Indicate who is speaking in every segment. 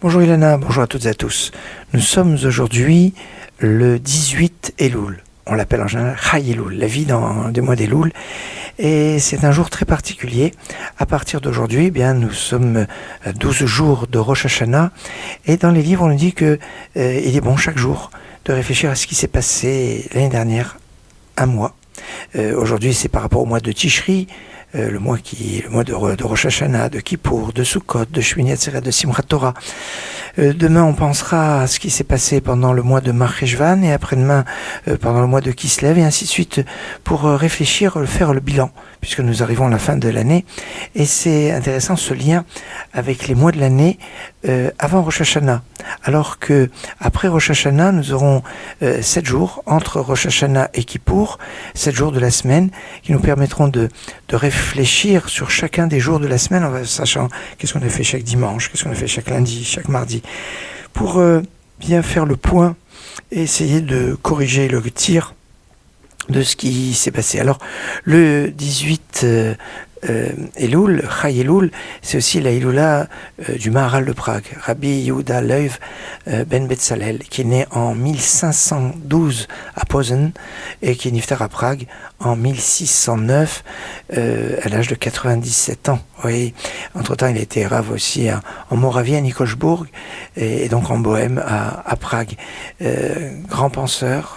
Speaker 1: Bonjour Ilana, bonjour à toutes et à tous. Nous sommes aujourd'hui le 18 Elul. On l'appelle en général Chai Elul, la vie dans des mois d'Elul. Et c'est un jour très particulier. À partir d'aujourd'hui, eh bien, nous sommes à 12 jours de Rosh Hashanah. Et dans les livres, on nous dit que il est bon chaque jour de réfléchir à ce qui s'est passé l'année dernière, un mois. Aujourd'hui, c'est par rapport au mois de Tishri, le mois de Rosh Hashanah, de Kippour, de Sukkot, de Shmini Atzeret, de Simchat Torah. Demain, on pensera à ce qui s'est passé pendant le mois de Mar Cheshvan et après-demain pendant le mois de Kislev et ainsi de suite pour réfléchir, faire le bilan puisque nous arrivons à la fin de l'année. Et c'est intéressant ce lien avec les mois de l'année avant Rosh Hashanah. Alors que après Rosh Hashanah, nous aurons 7 jours entre Rosh Hashanah et Kippour, 7 jours de la semaine qui nous permettront de réfléchir sur chacun des jours de la semaine en sachant qu'est-ce qu'on a fait chaque dimanche, qu'est-ce qu'on a fait chaque lundi, chaque mardi, pour bien faire le point et essayer de corriger le tir de ce qui s'est passé. Alors, le 18 Elul, Chai Elul, c'est aussi la Ilula du Maharal de Prague, Rabbi Yehuda Lev ben Betzalel, qui est né en 1512 à Posen et qui est niftar à Prague en 1609 à l'âge de 97 ans. Oui. Entre-temps, il a été rave aussi en Moravie, à Nikolsburg, et donc en Bohème, à Prague. Grand penseur,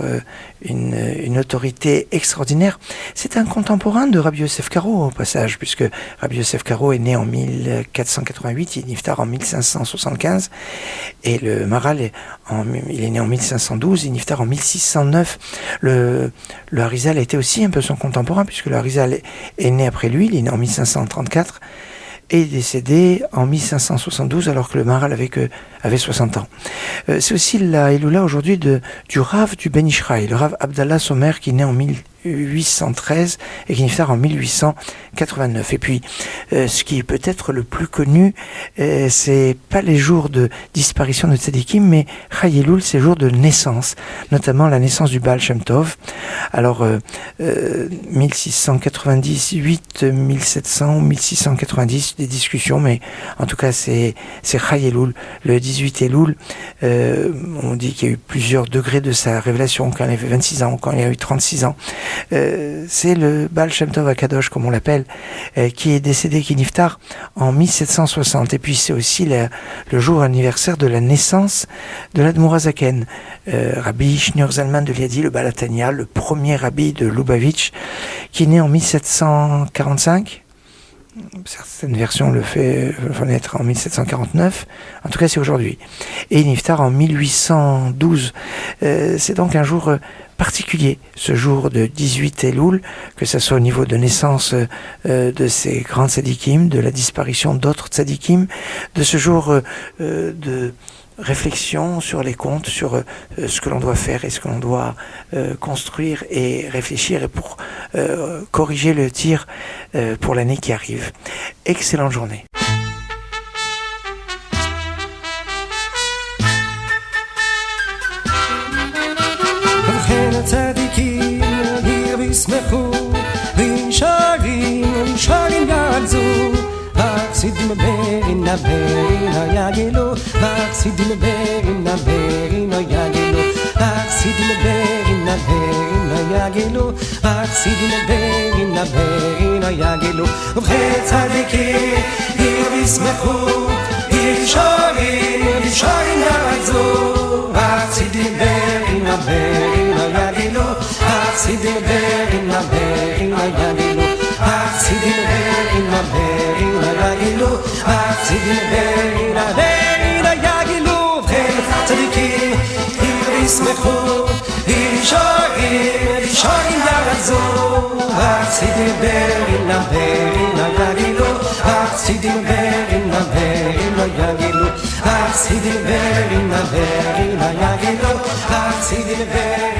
Speaker 1: une autorité extraordinaire. C'est un contemporain de Rabbi Yosef Karo, au passage, puisque Rabbi Yosef Karo est né en 1488, il est niftar en 1575, et le Maharal, il est né en 1512, il est niftar en 1609. Le Harizal a été aussi un peu son contemporain, puisque le Harizal est né après lui, il est né en 1534, et décédé en 1572 alors que le Maharal avait 60 ans. C'est aussi la Elula aujourd'hui du Rav du Ben Ishraï, le Rav Abdallah Somer qui est né en 1813 et qui est niftar en 1889. Et puis, ce qui est peut-être le plus connu, c'est pas les jours de disparition de Tzadikim, mais Chai Elul, c'est les jours de naissance, notamment la naissance du Baal Shem Tov. Alors, 1698, 1700, 1690, des discussions, mais en tout cas, c'est Chai Elul, le 18 Elul. On dit qu'il y a eu plusieurs degrés de sa révélation, quand il avait 26 ans, quand il a eu 36 ans. C'est le Baal Shem Tov Akadosh, comme on l'appelle, qui est décédé, qui est niftar en 1760. Et puis c'est aussi le jour anniversaire de la naissance de l'Admour HaZaken, Rabbi Shneur Zalman de Liadi, le Baal HaTanya, le premier rabbi de Lubavitch, qui est né en 1745. Certaines versions le font naître en 1749, en tout cas c'est aujourd'hui. Et niftar en 1812. C'est donc un jour particulier, ce jour de 18 Elul, que ce soit au niveau de naissance de ces grands tzadikim, de la disparition d'autres tzadikim, de ce jour de réflexion sur les comptes, sur ce que l'on doit faire et ce que l'on doit construire et réfléchir et pour corriger le tir pour l'année qui arrive. Excellente journée.
Speaker 2: הצדיקים ישמחו וישרים יעזו החסידים ברינה יגלו החסידים ברינה יגלו החסידים ברינה יגלו החסידים ברינה יגלו ובכן צדיקים ישמחו וישרים יעזו החסידים ברינה יגלו החסידים ברינה יגלו החסידים ברינה יגלו החסידים ברינה יגלו וכן צדיקים ישמחו וישרים יעזו החסידים ברינה יגלו החסידים ברינה יגלו החסידים ברינה יגלו החסידים ברינה